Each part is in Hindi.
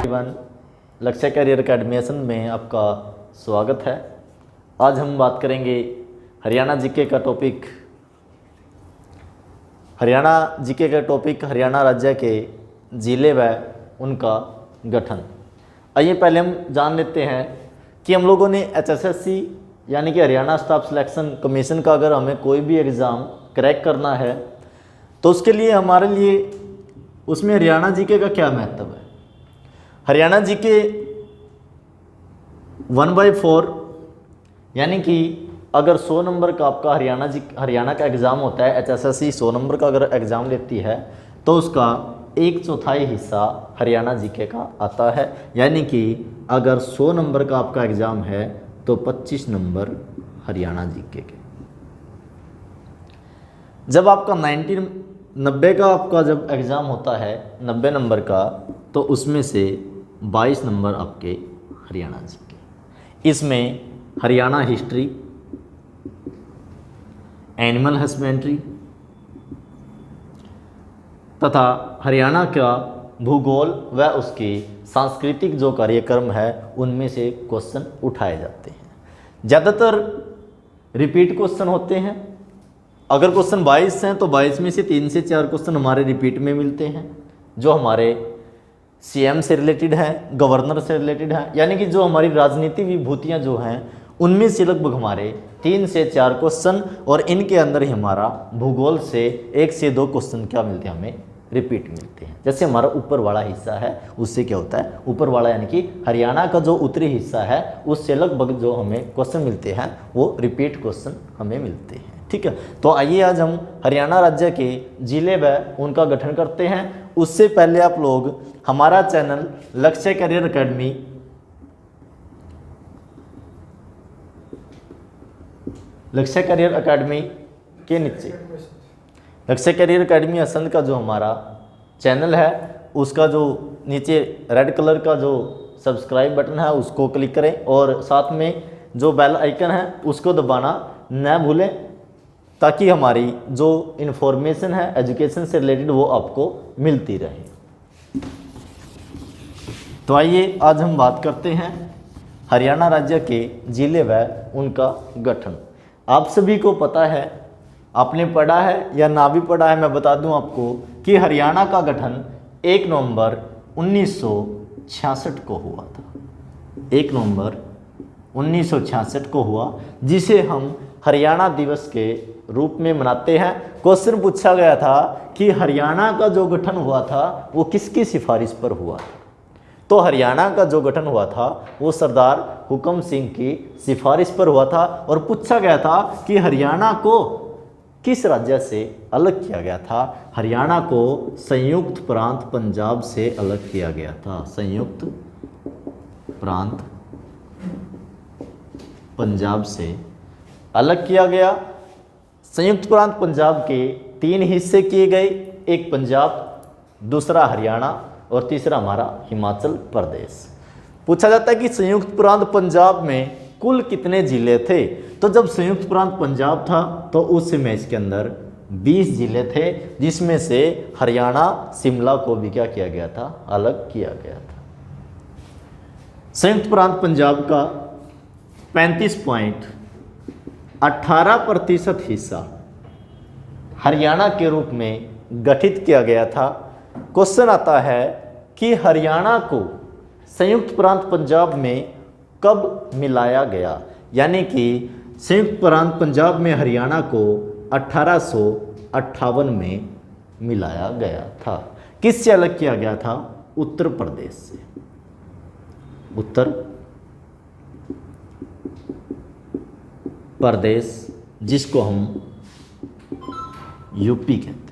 एवरीवन, लक्ष्य करियर अकेडमी में आपका स्वागत है। आज हम बात करेंगे हरियाणा जीके का टॉपिक। हरियाणा राज्य के जिले व उनका गठन। आइए पहले हम जान लेते हैं कि हम लोगों ने HSSC यानी कि हरियाणा स्टाफ सिलेक्शन कमीशन का अगर हमें कोई भी एग्ज़ाम क्रैक करना है तो उसके लिए हमारे लिए उसमें हरियाणा जीके का क्या महत्व है। हरियाणा जीके 1/4 यानी कि अगर 100 नंबर का आपका हरियाणा का एग्ज़ाम होता है, HSSC 100 नंबर का अगर एग्ज़ाम लेती है तो उसका 1/4 हिस्सा हरियाणा जीके का आता है। यानी कि अगर 100 नंबर का आपका एग्ज़ाम है तो 25 नंबर हरियाणा जीके के। जब आपका 90 का आपका जब एग्ज़ाम होता है 90 नंबर का, तो उसमें से 22 नंबर आपके हरियाणा जीके। इसमें हरियाणा हिस्ट्री, एनिमल हस्बेंड्री तथा हरियाणा का भूगोल व उसके सांस्कृतिक जो कार्यक्रम है उनमें से क्वेश्चन उठाए जाते हैं। ज़्यादातर रिपीट क्वेश्चन होते हैं। अगर क्वेश्चन 22 हैं तो 22 में से 3 से 4 क्वेश्चन हमारे रिपीट में मिलते हैं, जो हमारे CM से रिलेटेड हैं, गवर्नर से रिलेटेड हैं, यानी कि जो हमारी राजनीति विभूतियाँ जो हैं उनमें से लगभग हमारे 3 से 4 क्वेश्चन, और इनके अंदर ही हमारा भूगोल से 1 से 2 क्वेश्चन क्या मिलते हैं, हमें रिपीट मिलते हैं। जैसे हमारा ऊपर वाला हिस्सा है उससे क्या होता है, ऊपर वाला यानी कि हरियाणा का जो उत्तरी हिस्सा है उससे लगभग जो हमें क्वेश्चन मिलते हैं वो रिपीट क्वेश्चन हमें मिलते हैं। ठीक है, तो आइए आज हम हरियाणा राज्य के जिले व उनका गठन करते हैं। उससे पहले आप लोग हमारा चैनल लक्ष्य करियर अकेडमी के नीचे लक्ष्य करियर अकेडमी असंध का जो हमारा चैनल है उसका जो नीचे रेड कलर का जो सब्सक्राइब बटन है उसको क्लिक करें, और साथ में जो बेल आइकन है उसको दबाना न भूलें, ताकि हमारी जो इन्फॉर्मेशन है एजुकेशन से रिलेटेड वो आपको मिलती रहे। तो आइए आज हम बात करते हैं हरियाणा राज्य के जिले व उनका गठन। आप सभी को पता है, आपने पढ़ा है या ना भी पढ़ा है, मैं बता दूं आपको कि हरियाणा का गठन 1 नवंबर 1966 को हुआ था। 1 नवंबर 1966 को हुआ, जिसे हम हरियाणा दिवस के रूप में मनाते हैं। क्वेश्चन पूछा गया था कि हरियाणा का जो गठन हुआ था वो किसकी सिफारिश पर हुआ था। तो हरियाणा का जो गठन हुआ था वो सरदार हुकम सिंह की सिफारिश पर हुआ था, और पूछा गया था कि हरियाणा को किस राज्य से अलग किया गया था। हरियाणा को संयुक्त प्रांत पंजाब से अलग किया गया था। संयुक्त प्रांत पंजाब से अलग किया गया। संयुक्त प्रांत पंजाब के 3 हिस्से किए गए, एक पंजाब, दूसरा हरियाणा और तीसरा हमारा हिमाचल प्रदेश। पूछा जाता है कि संयुक्त प्रांत पंजाब में कुल कितने जिले थे। तो जब संयुक्त प्रांत पंजाब था तो उस समय इसके अंदर 20 जिले थे, जिसमें से हरियाणा शिमला को भी क्या किया गया था, अलग किया गया था। संयुक्त प्रांत पंजाब का 35.18% हिस्सा हरियाणा के रूप में गठित किया गया था। क्वेश्चन आता है कि हरियाणा को संयुक्त प्रांत पंजाब में कब मिलाया गया, यानी कि संयुक्त प्रांत पंजाब में हरियाणा को 1858 में मिलाया गया था। किससे अलग किया गया था? उत्तर प्रदेश से। उत्तर प्रदेश, जिसको हम यूपी कहते हैं।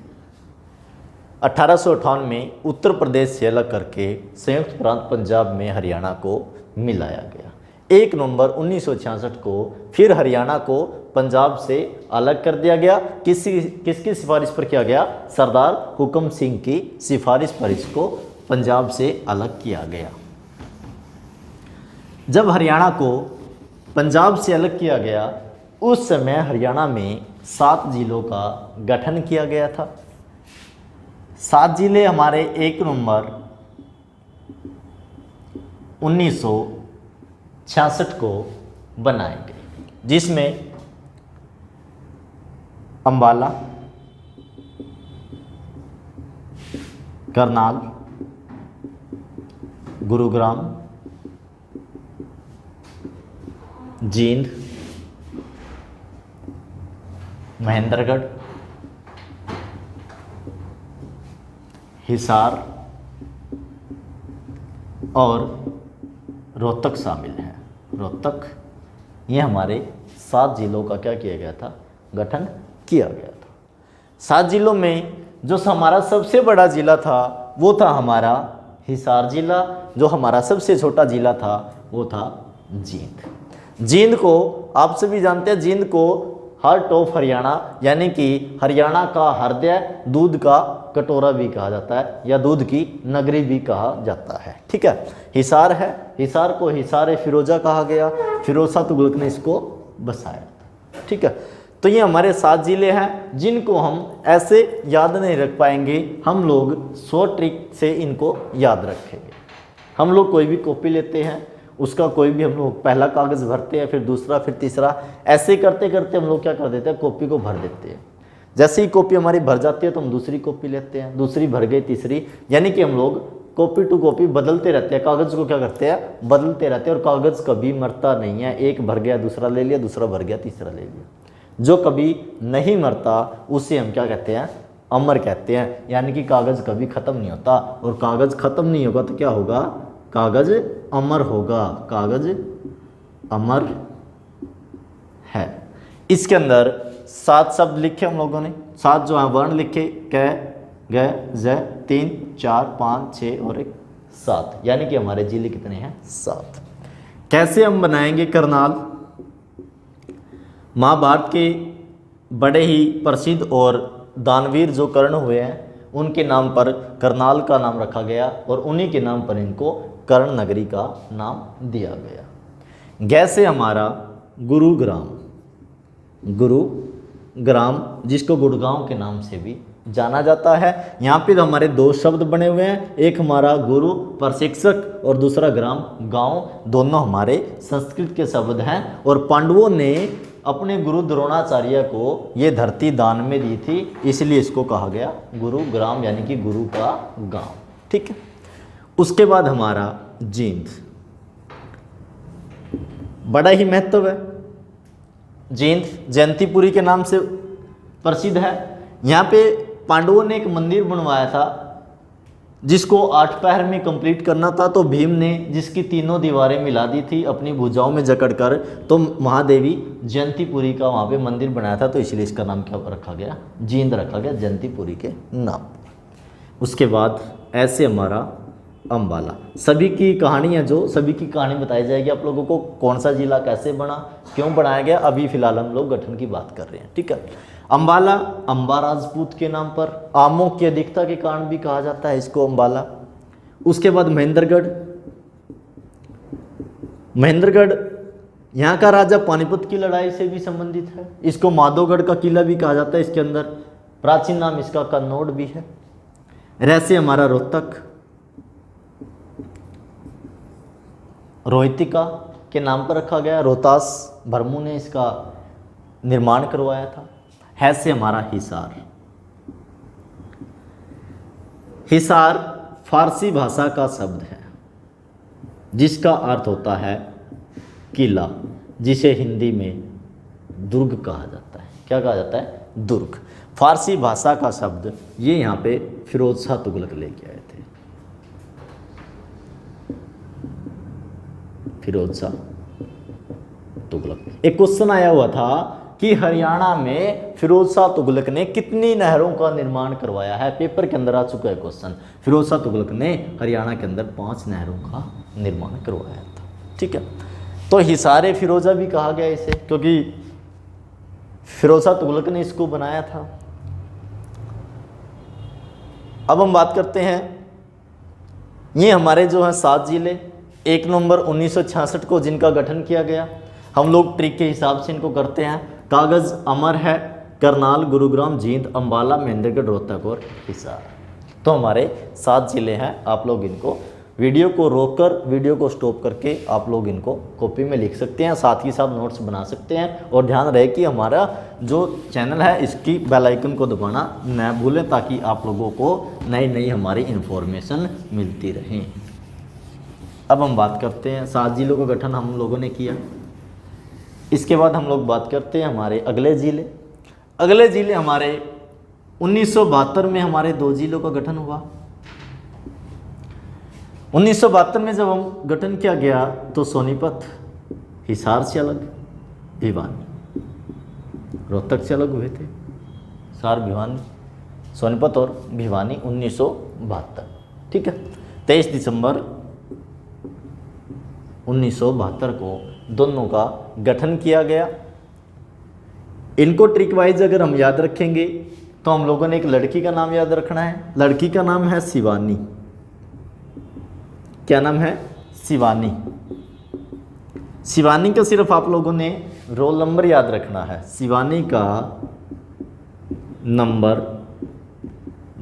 1858 में उत्तर प्रदेश से अलग करके संयुक्त प्रांत पंजाब में हरियाणा को मिलाया गया। 1 नवंबर 1966 को फिर हरियाणा को पंजाब से अलग कर दिया गया। किसकी सिफारिश पर किया गया? सरदार हुकम सिंह की सिफारिश पर इसको पंजाब से अलग किया गया। जब हरियाणा को पंजाब से अलग किया गया उस समय हरियाणा में 7 जिलों का गठन किया गया था। 7 जिले हमारे 1 नवंबर 1966 को बनाई गई, जिसमें अंबाला, करनाल, गुरुग्राम, जींद, महेंद्रगढ़, हिसार और रोहतक शामिल है। रोहतक, ये हमारे 7 जिलों का क्या किया गया था, गठन किया गया था। 7 जिलों में जो हमारा सबसे बड़ा जिला था वो था हमारा हिसार जिला, जो हमारा सबसे छोटा जिला था वो था जींद। जींद को आप सभी जानते हैं, जींद को हार्ट ऑफ हरियाणा यानी कि हरियाणा का हृदय, दूध का कटोरा भी कहा जाता है या दूध की नगरी भी कहा जाता है। ठीक है, हिसार है, हिसार को हिसार फिरोजा कहा गया, फिरोज शाह तुगलक ने इसको बसाया। ठीक है, तो ये हमारे 7 जिले हैं जिनको हम ऐसे याद नहीं रख पाएंगे, हम लोग 100 ट्रिक से इनको याद रखेंगे। हम लोग कोई भी कॉपी लेते हैं, उसका कोई भी हम लोग पहला कागज़ भरते हैं, फिर दूसरा, फिर तीसरा, ऐसे करते करते हम लोग क्या कर देते हैं, कॉपी को भर देते हैं। जैसे ही कॉपी हमारी भर जाती है तो हम दूसरी कॉपी लेते हैं, दूसरी भर गई, तीसरी, यानी कि हम लोग कॉपी टू कॉपी बदलते रहते हैं, कागज़ को क्या करते हैं, बदलते रहते हैं। और कागज़ कभी मरता नहीं है, एक भर गया दूसरा ले लिया, दूसरा भर गया तीसरा ले लिया। जो कभी नहीं मरता उसे हम क्या कहते हैं, अमर कहते हैं, यानी कि कागज़ कभी ख़त्म नहीं होता। और कागज़ ख़त्म नहीं होगा तो क्या होगा, कागज़ अमर होगा, कागज़ अमर है। इसके अंदर 7 शब्द लिखे हम लोगों ने, 7 जो है वर्ण लिखे, क, ग, ज, 3, 4, 5, 6 और 1, 7, यानी कि हमारे जिले कितने हैं, 7। कैसे हम बनाएंगे करनाल? महाभारत के बड़े ही प्रसिद्ध और दानवीर जो कर्ण हुए हैं उनके नाम पर करनाल का नाम रखा गया और उन्हीं के नाम पर इनको कर्ण नगरी का नाम दिया गया। जैसे हमारा गुरुग्राम, गुरुग्राम जिसको गुड़गांव के नाम से भी जाना जाता है। यहाँ पे हमारे 2 शब्द बने हुए हैं, एक हमारा गुरु प्रशिक्षक और दूसरा ग्राम गांव, दोनों हमारे संस्कृत के शब्द हैं। और पांडवों ने अपने गुरु द्रोणाचार्य को ये धरती दान में दी थी, इसलिए इसको कहा गया गुरुग्राम यानी कि गुरु का गांव। ठीक है, उसके बाद हमारा जींद, बड़ा ही महत्व है। जींद जयंतीपुरी के नाम से प्रसिद्ध है। यहाँ पे पांडवों ने एक मंदिर बनवाया था जिसको 8 पहर में कंप्लीट करना था, तो भीम ने जिसकी 3 दीवारें मिला दी थी अपनी भुजाओं में जकड़कर, तो महादेवी जयंतीपुरी का वहाँ पे मंदिर बनाया था, तो इसलिए इसका नाम क्या रखा गया, जींद रखा गया, जयंतीपुरी के नाम। उसके बाद ऐसे हमारा अंबाला, सभी की कहानी है, जो सभी की कहानी बताई जाएगी आप लोगों को, कौन सा जिला कैसे बना, क्यों बनाया गया। अभी फिलहाल हम लोग गठन की बात कर रहे हैं। ठीक है, अंबाला अंबा राजपूत के नाम पर, आमों की अधिकता के कारण भी कहा जाता है इसको अंबाला। उसके बाद महेंद्रगढ़, महेंद्रगढ़ यहाँ का राजा पानीपत की लड़ाई से भी संबंधित है, इसको माधोगढ़ का किला भी कहा जाता है। इसके अंदर प्राचीन नाम इसका कन्नौड़ भी है। रहस्य हमारा रोहतक, रोहितिका के नाम पर रखा गया, रोहतास भरमू ने इसका निर्माण करवाया था। है से हमारा हिसार, हिसार फारसी भाषा का शब्द है जिसका अर्थ होता है किला, जिसे हिंदी में दुर्ग कहा जाता है। क्या कहा जाता है, दुर्ग। फारसी भाषा का शब्द ये यहाँ पे फिरोज शाह तुगलक लेके आए थे, फिरोज शाह तुगलक। एक क्वेश्चन आया हुआ था कि हरियाणा में फिरोज शाह तुगलक ने कितनी नहरों का निर्माण करवाया है, पेपर के अंदर आ चुका है क्वेश्चन। फिरोज शाह तुगलक ने हरियाणा के अंदर 5 नहरों का निर्माण करवाया था। ठीक है, तो हिसारे फिरोजा भी कहा गया इसे, क्योंकि फिरोज शाह तुगलक ने इसको बनाया था। अब हम बात करते हैं, ये हमारे जो हैं 7 जिले, 1 नवंबर 1966 को जिनका गठन किया गया। हम लोग ट्रिक के हिसाब से इनको करते हैं। कागज़ अमर है, करनाल, गुरुग्राम, जींद, अंबाला, महेंद्रगढ़, रोहतक और हिसार। तो हमारे 7 जिले हैं, आप लोग इनको वीडियो को रोककर, वीडियो को स्टॉप करके आप लोग इनको कॉपी में लिख सकते हैं, साथ ही साथ नोट्स बना सकते हैं। और ध्यान रहे कि हमारा जो चैनल है इसकी बेल आइकन को दबाना न भूलें, ताकि आप लोगों को नई नई हमारी इन्फॉर्मेशन मिलती रहे। अब हम बात करते हैं 7 जिलों का गठन हम लोगों ने किया। इसके बाद हम लोग बात करते हैं हमारे अगले ज़िले। अगले ज़िले हमारे 1972 में हमारे 2 जिलों का गठन हुआ। 1972 में जब हम गठन किया गया तो सोनीपत हिसार से अलग, भिवानी रोहतक से अलग हुए थे। हिसार, भिवानी, सोनीपत और भिवानी 1972, ठीक है। 23 दिसंबर 1972 को दोनों का गठन किया गया। इनको ट्रिक वाइज अगर हम याद रखेंगे तो हम लोगों ने एक लड़की का नाम याद रखना है। लड़की का नाम है शिवानी। क्या नाम है? शिवानी। शिवानी का सिर्फ आप लोगों ने रोल नंबर याद रखना है। शिवानी का नंबर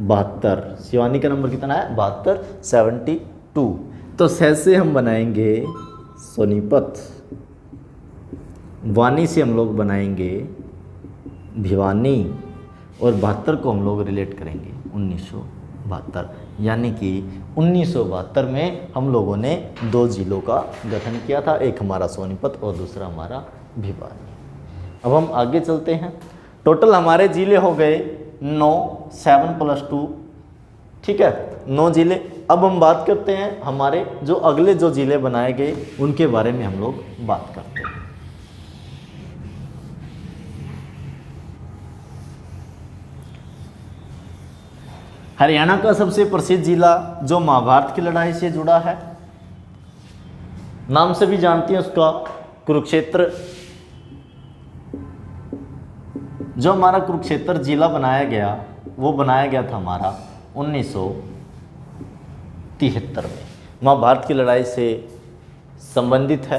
72। शिवानी का नंबर कितना है? 72, 72। तो से हम बनाएंगे सोनीपत, वानी से हम लोग बनाएंगे भिवानी, और 72 को हम लोग रिलेट करेंगे 1972। यानी कि 1972 में हम लोगों ने 2 जिलों का गठन किया था, एक हमारा सोनीपत और दूसरा हमारा भिवानी। अब हम आगे चलते हैं। टोटल हमारे जिले हो गए 9, 7 + 2, ठीक है, 9 जिले। अब हम बात करते हैं हमारे जो अगले जो जिले बनाए गए उनके बारे में हम लोग बात करते हैं। हरियाणा का सबसे प्रसिद्ध जिला जो महाभारत की लड़ाई से जुड़ा है, नाम से भी जानते हैं उसका, कुरुक्षेत्र। जो हमारा कुरुक्षेत्र जिला बनाया गया वो बनाया गया था हमारा 1973 में। महाभारत की लड़ाई से संबंधित है।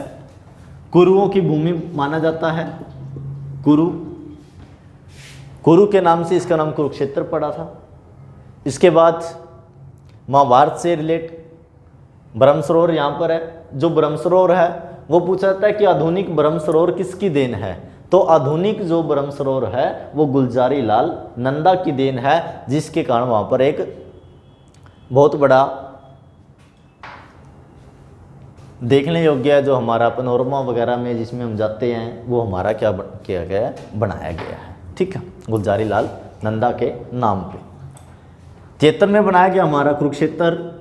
कुरुओं की भूमि माना जाता है। कुरु के नाम से इसका नाम कुरुक्षेत्र पड़ा था। इसके बाद महाभारत से रिलेट ब्रह्म सरोवर यहाँ पर है। जो ब्रह्म सरोवर है वो पूछा जाता है कि आधुनिक ब्रह्म सरोवर किसकी देन है? तो आधुनिक जो ब्रह्म सरोवर है वो गुलजारी लाल नंदा की देन है, जिसके कारण वहाँ पर एक बहुत बड़ा देखने योग्य है, जो हमारा पनोरमा वगैरह में जिसमें हम जाते हैं वो हमारा क्या किया गया है? बनाया गया है, ठीक है, गुलजारी लाल नंदा के नाम पे। 73 में बनाया गया हमारा कुरुक्षेत्र।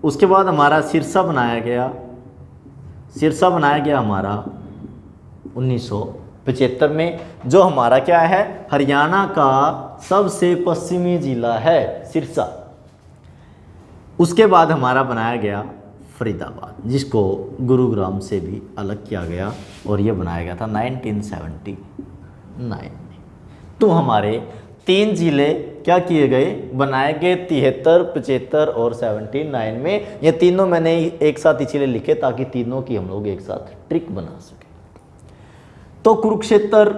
उसके बाद हमारा सिरसा बनाया गया। सिरसा बनाया गया हमारा 1975 में, जो हमारा क्या है? हरियाणा का सबसे पश्चिमी जिला है सिरसा। उसके बाद हमारा बनाया गया फरीदाबाद, जिसको गुरुग्राम से भी अलग किया गया, और ये बनाया गया था 1979 में। तो हमारे 3 जिले क्या किए गए? बनाए गए 73, 75 और 79 में। ये तीनों मैंने एक साथ इसलिए लिखे ताकि तीनों की हम लोग एक साथ ट्रिक बना सकें। तो कुरुक्षेत्र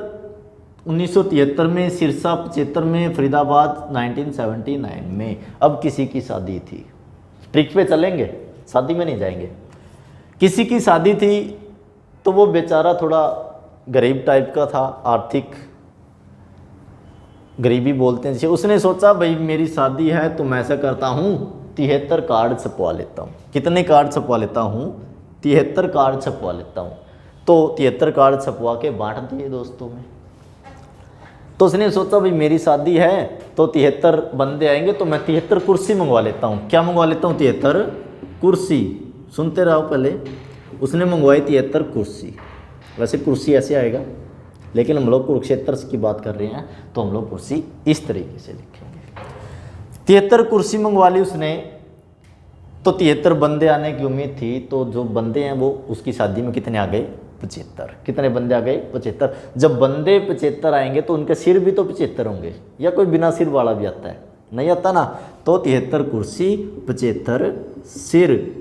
1973 में, सिरसा 75 में, फरीदाबाद 1979 में। अब किसी की शादी थी, ट्रिक पे चलेंगे, शादी में नहीं जाएंगे। किसी की शादी थी तो वो बेचारा थोड़ा गरीब टाइप का था, आर्थिक गरीबी बोलते हैं जिसे। उसने सोचा भाई मेरी शादी है तो मैं ऐसा करता हूँ 73 कार्ड छपवा लेता हूँ। कितने कार्ड छपवा लेता हूँ? 73 कार्ड छपवा लेता हूँ। तो 73 कार्ड छपवा के बांट दिए दोस्तों में। तो उसने सोचा भाई मेरी शादी है तो 73 बंदे आएंगे तो मैं 73 कुर्सी मंगवा लेता हूँ। क्या मंगवा लेता हूँ? 73 कुर्सी। सुनते रहो पहले। उसने मंगवाई 73 कुर्सी। वैसे कुर्सी ऐसे आएगा, लेकिन हम लोग कुरुक्षेत्र की बात कर रहे हैं तो हम लोग कुर्सी इस तरीके से लिखेंगे। 73 कुर्सी मंगवा ली उसने। तो 73 बंदे आने की उम्मीद थी, तो जो बंदे हैं वो उसकी शादी में कितने आ गए? 75। कितने बंदे आ गए? 75। जब बंदे 75 आएंगे तो उनके सिर भी तो 75 होंगे, या कोई बिना सिर वाला भी आता है? नहीं आता ना। तो 73 कुर्सी 75 सिर।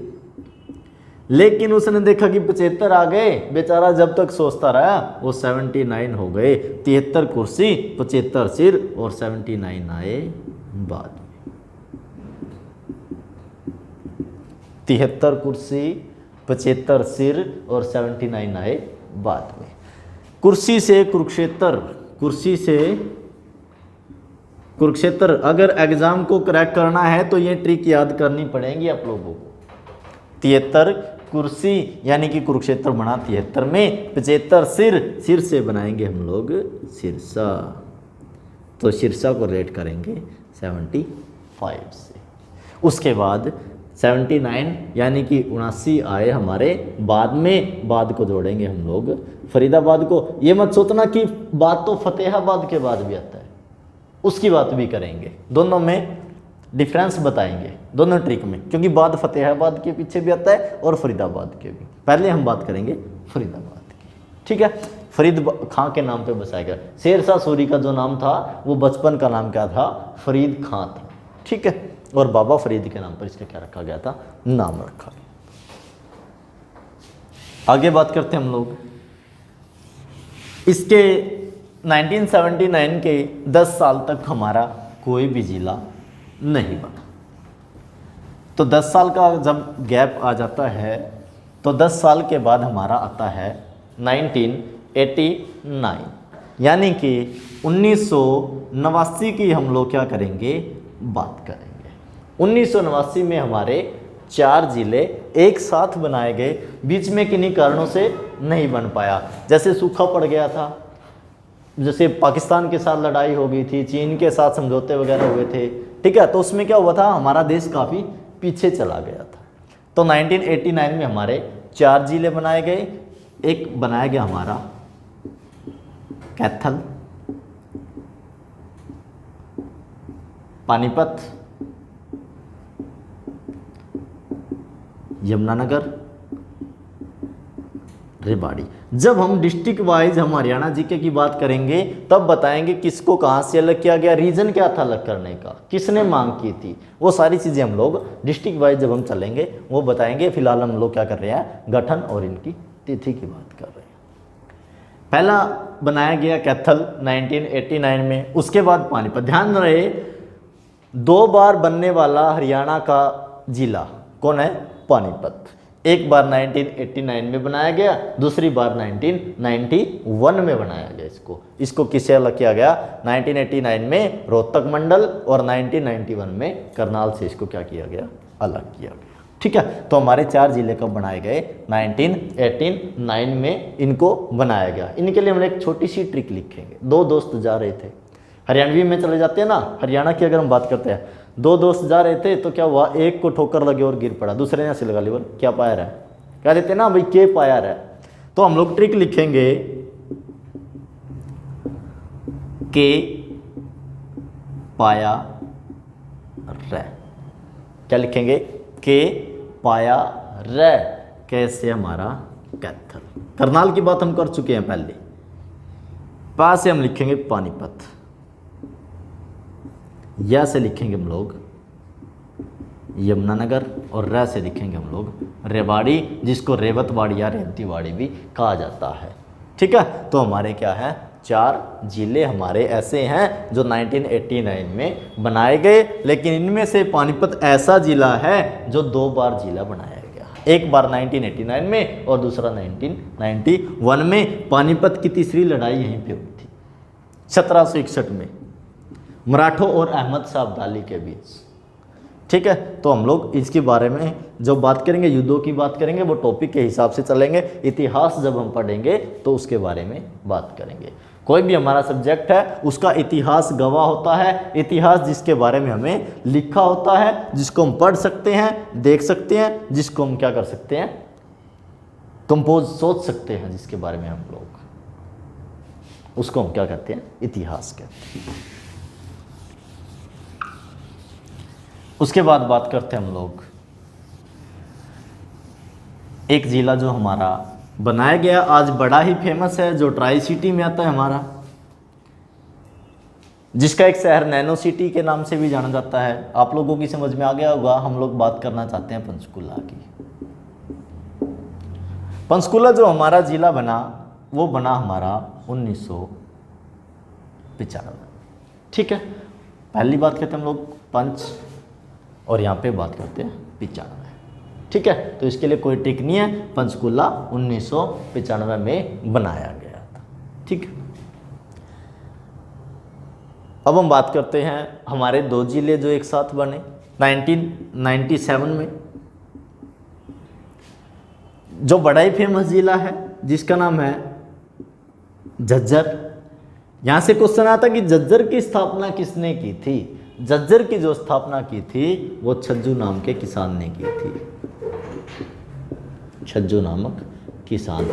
लेकिन उसने देखा कि 75 आ गए, बेचारा जब तक सोचता रहा वो 79 हो गए। 73 कुर्सी 75 सिर और 79 आए बाद में। 73 कुर्सी, 75 सिर और 79 आए बाद में। कुर्सी से कुरुक्षेत्र अगर एग्जाम को क्रैक करना है तो ये ट्रिक याद करनी पड़ेगी आप लोगों को। 73 कुर्सी यानी कि कुरुक्षेत्र बना 73 में, 75 सिर से बनाएंगे हम लोग सिरसा, तो सिरसा को रेट करेंगे 75 से। उसके बाद 79 यानी कि 79 आए हमारे बाद में, बाद को जोड़ेंगे हम लोग फरीदाबाद को। ये मत सोचना कि बात तो फतेहाबाद के बाद भी आता है, उसकी बात भी करेंगे, दोनों में डिफरेंस बताएंगे दोनों ट्रिक में, क्योंकि बाद फतेहाबाद के पीछे भी आता है और फरीदाबाद के भी। पहले हम बात करेंगे फरीदाबाद की, ठीक है। फरीद खां के नाम पे बसाया गया। शेरशाह सूरी का जो नाम था वो बचपन का नाम क्या था, फरीद खां था, ठीक है। और बाबा फरीद के नाम पर इसका क्या रखा गया था, नाम रखा गया। आगे बात करते हैं हम लोग इसके 1979 के 10 साल तक हमारा कोई भी जिला नहीं बना। तो 10 साल का जब गैप आ जाता है तो 10 साल के बाद हमारा आता है 1989, यानी कि 1989 की हम लोग क्या करेंगे, बात करेंगे। 1989 में हमारे 4 जिले एक साथ बनाए गए, बीच में किन्हीं कारणों से नहीं बन पाया, जैसे सूखा पड़ गया था, जैसे पाकिस्तान के साथ लड़ाई हो गई थी, चीन के साथ समझौते वगैरह हुए थे, ठीक है। तो उसमें क्या हुआ था, हमारा देश काफ़ी पीछे चला गया था। तो 1989 में हमारे 4 जिले बनाए गए। एक बनाया गया हमारा कैथल, पानीपत, यमुनानगर, रेवाड़ी। जब हम डिस्ट्रिक्ट वाइज हम हरियाणा जीके की बात करेंगे तब बताएंगे किसको कहाँ से अलग किया गया, रीजन क्या था अलग करने का, किसने मांग की थी, वो सारी चीज़ें हम लोग डिस्ट्रिक्ट वाइज जब हम चलेंगे वो बताएंगे। फिलहाल हम लोग क्या कर रहे हैं, गठन और इनकी तिथि की बात कर रहे हैं। पहला बनाया गया कैथल 1989 में, उसके बाद पानीपत। ध्यान रहे 2 बार बनने वाला हरियाणा का जिला कौन है, पानीपत। एक बार 1989 में बनाया गया, दूसरी बार 1991 में बनाया गया। इसको किससे अलग किया गया, 1989 में रोहतक मंडल और 1991 में करनाल से इसको क्या किया गया, अलग किया गया, ठीक है। तो हमारे 4 जिले कब बनाए गए, 1989 में इनको बनाया गया। इनके लिए हम एक छोटी सी ट्रिक लिखेंगे। 2 दोस्त जा रहे थे, हरियाणवी में चले जाते हैं ना, हरियाणा की अगर हम बात करते हैं, 2 दोस्त जा रहे थे तो क्या हुआ, एक को ठोकर लगे और गिर पड़ा, दूसरे ने ऐसे लगा ली, बोल क्या पायर है, कह देते ना भाई के पायर है। तो हम लोग ट्रिक लिखेंगे के पाया रे, क्या लिखेंगे, के पाया रे, कैसे हमारा कैथल। करनाल की बात हम कर चुके हैं पहले। पास से हम लिखेंगे पानीपत, या से लिखेंगे हम लोग यमुनानगर, और र से लिखेंगे हम लोग रेवाड़ी, जिसको रेवतवाड़ी या रेवतीवाड़ी भी कहा जाता है, ठीक है। तो हमारे क्या है, 4 जिले हमारे ऐसे हैं जो 1989 में बनाए गए, लेकिन इनमें से पानीपत ऐसा जिला है जो 2 बार जिला बनाया गया। एक बार 1989 में और दूसरा 1991 में। पानीपत की तीसरी लड़ाई यहीं पे हुई थी 1761 में, मराठों और अहमद शाह अब्दाली के बीच, ठीक है। तो हम लोग इसके बारे में जो बात करेंगे, युद्धों की बात करेंगे, वो टॉपिक के हिसाब से चलेंगे। इतिहास जब हम पढ़ेंगे तो उसके बारे में बात करेंगे। कोई भी हमारा सब्जेक्ट है उसका इतिहास गवाह होता है, इतिहास जिसके बारे में हमें लिखा होता है, जिसको हम पढ़ सकते हैं, देख सकते हैं, जिसको हम क्या कर सकते हैं, कंपोज सोच सकते हैं, जिसके बारे में हम लोग, उसको हम क्या कहते हैं, इतिहास कहते हैं। उसके बाद बात करते हैं हम लोग एक जिला जो हमारा बनाया गया, आज बड़ा ही फेमस है, जो ट्राई सिटी में आता है हमारा, जिसका एक शहर नैनो सिटी के नाम से भी जाना जाता है। आप लोगों की समझ में आ गया होगा। हम लोग बात करना चाहते हैं पंचकुला की। पंचकुला जो हमारा जिला बना वो बना हमारा 1995, ठीक है। पहली बात करते हैं हम लोग पंच, और यहाँ पे बात करते हैं 95। ठीक है, तो इसके लिए कोई ट्रिक नहीं है, पंचकूला 1995 में बनाया गया था। ठीक है, अब हम बात करते हैं हमारे दो जिले जो एक साथ बने 1997 में। जो बड़ा ही फेमस जिला है जिसका नाम है झज्जर। यहां से क्वेश्चन आता कि झज्जर की स्थापना किसने की थी। झज्जर की जो स्थापना की थी वो छज्जू नाम के किसान ने की थी। छज्जू नामक किसान।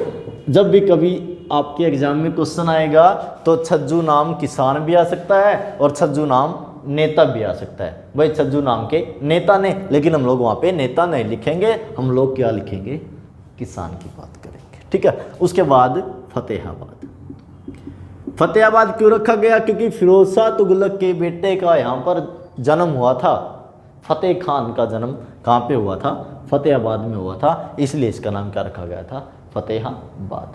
जब भी कभी आपके एग्जाम में क्वेश्चन आएगा तो छज्जू नाम किसान भी आ सकता है और छज्जू नाम नेता भी आ सकता है। भाई छज्जू नाम के नेता ने, लेकिन हम लोग वहां पे नेता नहीं लिखेंगे, हम लोग क्या लिखेंगे, किसान की बात करेंगे। ठीक है, उसके बाद फतेहाबाद। फतेहाबाद क्यों रखा गया, क्योंकि फिरोज शाह तुगलक के बेटे का यहाँ पर जन्म हुआ था। फतेह खान का जन्म कहाँ पे हुआ था, फतेहाबाद में हुआ था, इसलिए इसका नाम क्या रखा गया था, फतेहाबाद।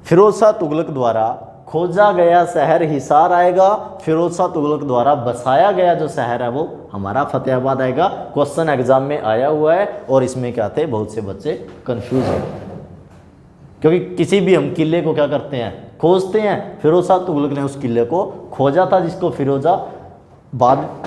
फिरोज शाह तुगलक द्वारा खोजा गया शहर हिसार आएगा, फिरोज शाह तुगलक द्वारा बसाया गया जो शहर है वो हमारा फतेहाबाद आएगा। क्वेश्चन एग्जाम में आया हुआ है और इसमें क्या थे, बहुत से बच्चे कंफ्यूज हो, क्योंकि किसी भी हम किले को क्या करते हैं, खोजते हैं। फिरोज शाह तुगलक ने उस किले को खोजा था जिसको फिरोजाबाद,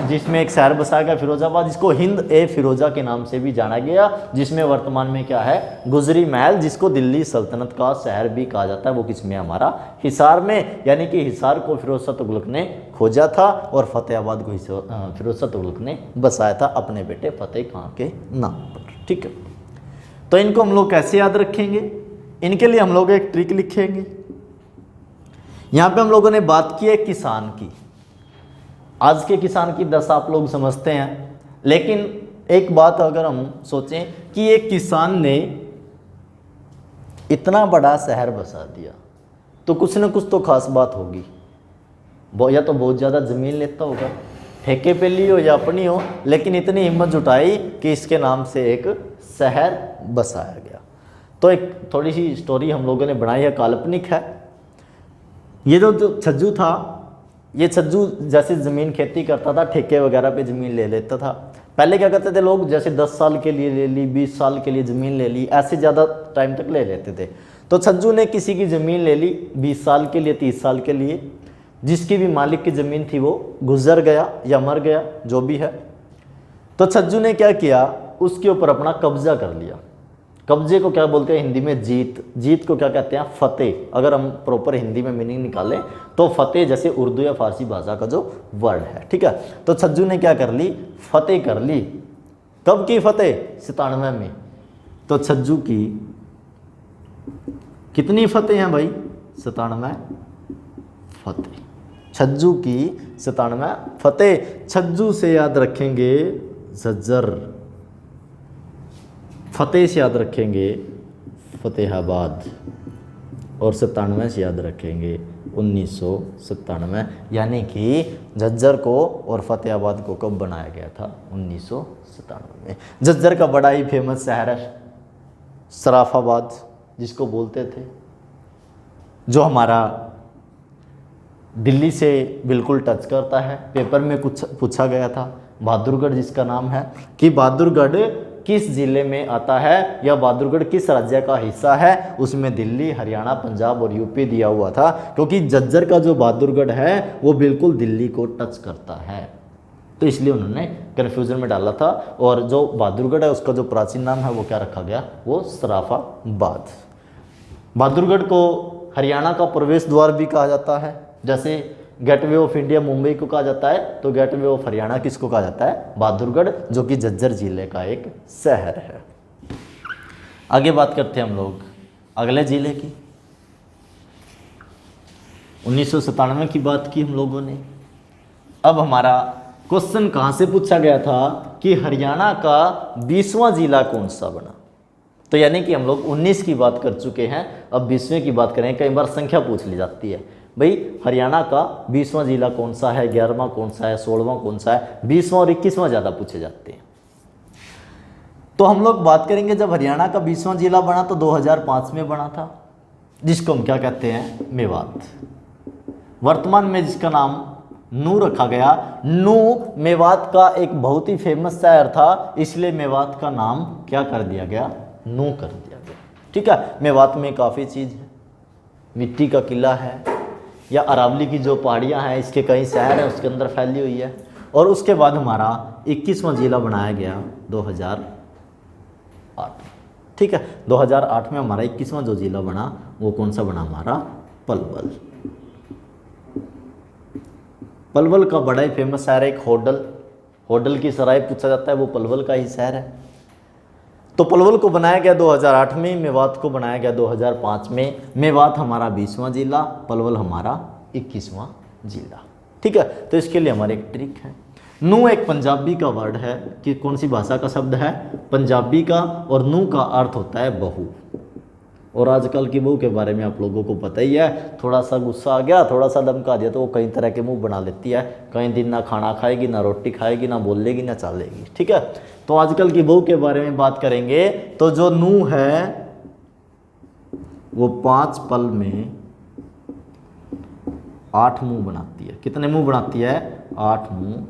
जिसमें एक शहर बसाया गया फिरोजाबाद, जिसको हिंद ए फिरोजा के नाम से भी जाना गया, जिसमें वर्तमान में क्या है, गुजरी महल, जिसको दिल्ली सल्तनत का शहर भी कहा जाता है, वो किसमें, हमारा हिसार में। यानी कि हिसार को फिरोज शाह तुगलक ने खोजा था और फतेहाबाद को फिरोज शाह तुगलक ने बसाया था अपने बेटे फतेह खान के नाम पर। ठीक है, तो इनको हम लोग कैसे याद रखेंगे, इनके लिए हम लोग एक ट्रिक लिखेंगे। यहां पे हम लोगों ने बात की है किसान की। आज के किसान की दशा आप लोग समझते हैं, लेकिन एक बात अगर हम सोचें कि एक किसान ने इतना बड़ा शहर बसा दिया तो कुछ ना कुछ तो खास बात होगी। या तो बहुत ज़्यादा ज़मीन लेता होगा, ठेके पे ली हो या अपनी हो, लेकिन इतनी हिम्मत जुटाई कि इसके नाम से एक शहर बसाया गया। तो एक थोड़ी सी स्टोरी हम लोगों ने बनाई है, काल्पनिक है। ये जो छज्जू था, ये छज्जू जैसे ज़मीन खेती करता था, ठेके वगैरह पे ज़मीन ले लेता था। पहले क्या करते थे लोग, जैसे 10 साल के लिए ले ली, 20 साल के लिए ज़मीन ले ली, ऐसे ज़्यादा टाइम तक ले लेते थे। तो छज्जू ने किसी की ज़मीन ले ली 20 साल के लिए, 30 साल के लिए, जिसकी भी मालिक की ज़मीन थी वो गुजर गया या मर गया, जो भी है। तो छज्जू ने क्या किया, उसके ऊपर अपना कब्जा कर लिया। कब्जे को क्या बोलते हैं हिंदी में, जीत। जीत को क्या कहते हैं, फतेह। अगर हम प्रॉपर हिंदी में मीनिंग निकालें तो फतेह जैसे उर्दू या फारसी भाषा का जो वर्ड है। ठीक है, तो छज्जू ने क्या कर ली, फतेह कर ली। कब की फतेह, 97 में। तो छज्जू की कितनी फतेह हैं भाई, 97 फतेह। छज्जू की 97 फतेह। छज्जू से याद रखेंगे झज्जर, फतेह से याद रखेंगे फतेहाबाद, और 97 से याद रखेंगे 1997। यानी कि झज्जर को और फतेहाबाद को कब बनाया गया था, 1997 में। झज्जर का बड़ा ही फेमस शहर है सराफाबाद, जिसको बोलते थे, जो हमारा दिल्ली से बिल्कुल टच करता है। पेपर में कुछ पूछा गया था, बहादुरगढ़ जिसका नाम है, कि बहादुरगढ़ किस जिले में आता है या बहादुरगढ़ किस राज्य का हिस्सा है। उसमें दिल्ली, हरियाणा, पंजाब और यूपी दिया हुआ था, क्योंकि झज्जर का जो बहादुरगढ़ है वो बिल्कुल दिल्ली को टच करता है, तो इसलिए उन्होंने कन्फ्यूजन में डाला था। और जो बहादुरगढ़ है उसका जो प्राचीन नाम है वो क्या रखा गया, वो सराफाबाद। बहादुरगढ़ को हरियाणा का प्रवेश द्वार भी कहा जाता है, जैसे गेटवे ऑफ इंडिया मुंबई को कहा जाता है, तो गेटवे ऑफ हरियाणा किसको कहा जाता है, बहादुरगढ़, जो कि झज्जर जिले का एक शहर है। आगे बात करते हैं हम लोग अगले जिले की। 1997 की बात की हम लोगों ने। अब हमारा क्वेश्चन कहाँ से पूछा गया था कि हरियाणा का 20वां जिला कौन सा बना। तो यानी कि हम लोग 19 की बात कर चुके हैं, अब 20वें की बात करें। कई बार संख्या पूछ ली जाती है, भाई हरियाणा का 20वां जिला कौन सा है, 11वां कौन सा है, 16वां कौन सा है, 20वां और 21वां ज़्यादा पूछे जाते हैं। तो हम लोग बात करेंगे जब हरियाणा का 20वां जिला बना तो 2005 में बना था, जिसको हम क्या कहते हैं, मेवात। वर्तमान में जिसका नाम नू रखा गया। नू मेवात का एक बहुत ही फेमस शायर था, इसलिए मेवात का नाम क्या कर दिया गया, नू कर दिया गया। ठीक है, मेवात में काफ़ी चीज़ है, मिट्टी का किला है, या अरावली की जो पहाड़ियाँ हैं इसके कई शहर हैं उसके अंदर फैली हुई है। और उसके बाद हमारा 21वां जिला बनाया गया 2008। ठीक है, 2008 में हमारा 21वां जो जिला बना वो कौन सा बना, हमारा पलवल। पलवल का बड़ा ही फेमस शहर है एक होडल, होडल की सराय पूछा जाता है, वो पलवल का ही शहर है। तो पलवल को बनाया गया 2008 में, मेवात को बनाया गया 2005 में। मेवात हमारा 20वां जिला, पलवल हमारा 21वां जिला। ठीक है, तो इसके लिए हमारे एक ट्रिक है। नू एक पंजाबी का वर्ड है, कि कौन सी भाषा का शब्द है, पंजाबी का, और नू का अर्थ होता है बहू। और आजकल की बहू के बारे में आप लोगों को पता ही है, थोड़ा सा गुस्सा आ गया, थोड़ा सा धमका दिया तो वो कई तरह के मुंह बना लेती है, कई दिन ना खाना खाएगी, ना रोटी खाएगी, ना बोलेगी, ना चालेगी। ठीक है, तो आजकल की बहू के बारे में बात करेंगे तो जो नू है वो 5 पल में 8 मुंह बनाती है। कितने मुंह बनाती है, 8 मुंह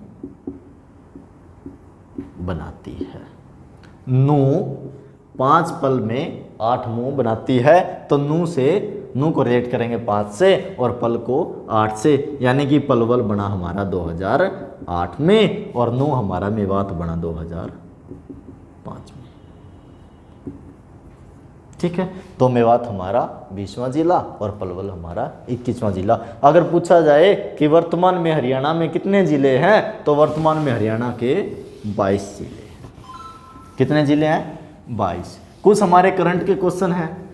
बनाती है। नू 5 पल में 8 मुंह बनाती है, तो नू को रेट करेंगे 5 से और पल को 8 से, यानी कि पलवल बना हमारा 2008 में और नू हमारा मेवात बना 2005 में। ठीक है, तो मेवात हमारा 20वां जिला और पलवल हमारा 21वां जिला। अगर पूछा जाए कि वर्तमान में हरियाणा में कितने जिले हैं, तो वर्तमान में हरियाणा के 22 जिले हैं। कितने जिले हैं, 22। कुछ हमारे करंट के क्वेश्चन हैं,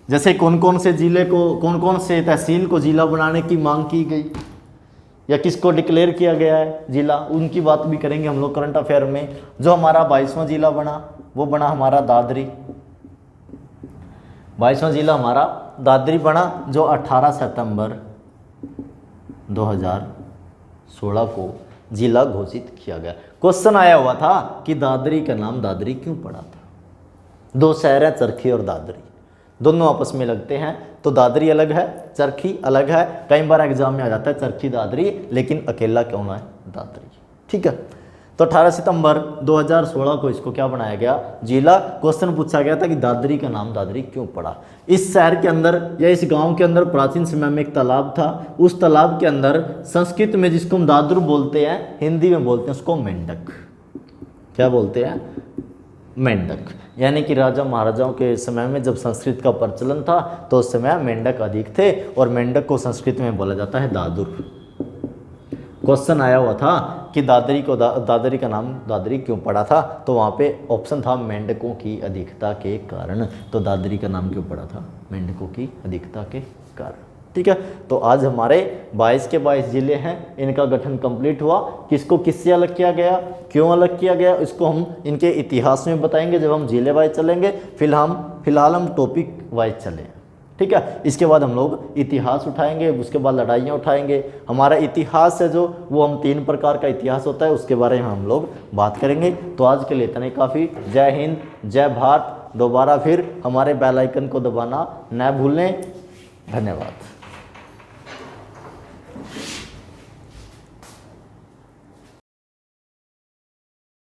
जैसे कौन कौन से जिले को, कौन कौन से तहसील को जिला बनाने की मांग की गई, या किसको डिक्लेयर किया गया है जिला, उनकी बात भी करेंगे हम लोग करंट अफेयर में। जो हमारा 22वां जिला बना वो बना हमारा दादरी। 22वां जिला हमारा दादरी बना, जो 18 सितंबर 2016 को जिला घोषित किया गया। क्वेश्चन आया हुआ था कि दादरी का नाम दादरी क्यों पड़ा था। 2 शहर हैं, चरखी और दादरी, दोनों आपस में लगते हैं, तो दादरी अलग है, चरखी अलग है। कई बार एग्जाम में आ जाता है चरखी दादरी, लेकिन अकेला क्यों है दादरी। ठीक है, तो 18 सितंबर 2016 को इसको क्या बनाया गया, जिला। क्वेश्चन पूछा गया था कि दादरी का नाम दादरी क्यों पड़ा। इस शहर के अंदर या इस गांव के अंदर प्राचीन समय में एक तालाब था, उस तालाब के अंदर संस्कृत में जिसको हम दादुर बोलते हैं, हिंदी में बोलते हैं उसको मेंढक। क्या बोलते हैं, मेंढक। यानी कि राजा महाराजाओं के समय में जब संस्कृत का प्रचलन था तो उस समय मेंढक अधिक थे, और मेंढक को संस्कृत में बोला जाता है दादुर। क्वेश्चन आया हुआ था कि दादरी का नाम दादरी क्यों पड़ा था, तो वहाँ पे ऑप्शन था मेंढकों की अधिकता के कारण। तो दादरी का नाम क्यों पड़ा था, मेंढकों की अधिकता के कारण। ठीक है, तो आज हमारे 22 के 22 जिले हैं, इनका गठन कंप्लीट हुआ। किसको किससे अलग किया गया, क्यों अलग किया गया, इसको हम इनके इतिहास में बताएंगे जब हम जिले वाइज चलेंगे। फिलहाल हम टॉपिक वाइज चलें। ठीक है, इसके बाद हम लोग इतिहास उठाएंगे, उसके बाद लड़ाइयाँ उठाएंगे। हमारा इतिहास है जो, वो हम 3 प्रकार का इतिहास होता है, उसके बारे में हम लोग बात करेंगे। तो आज के लिए इतना ही काफ़ी। जय हिंद, जय भारत। दोबारा फिर हमारे बेल आइकन को दबाना न भूलें। धन्यवाद।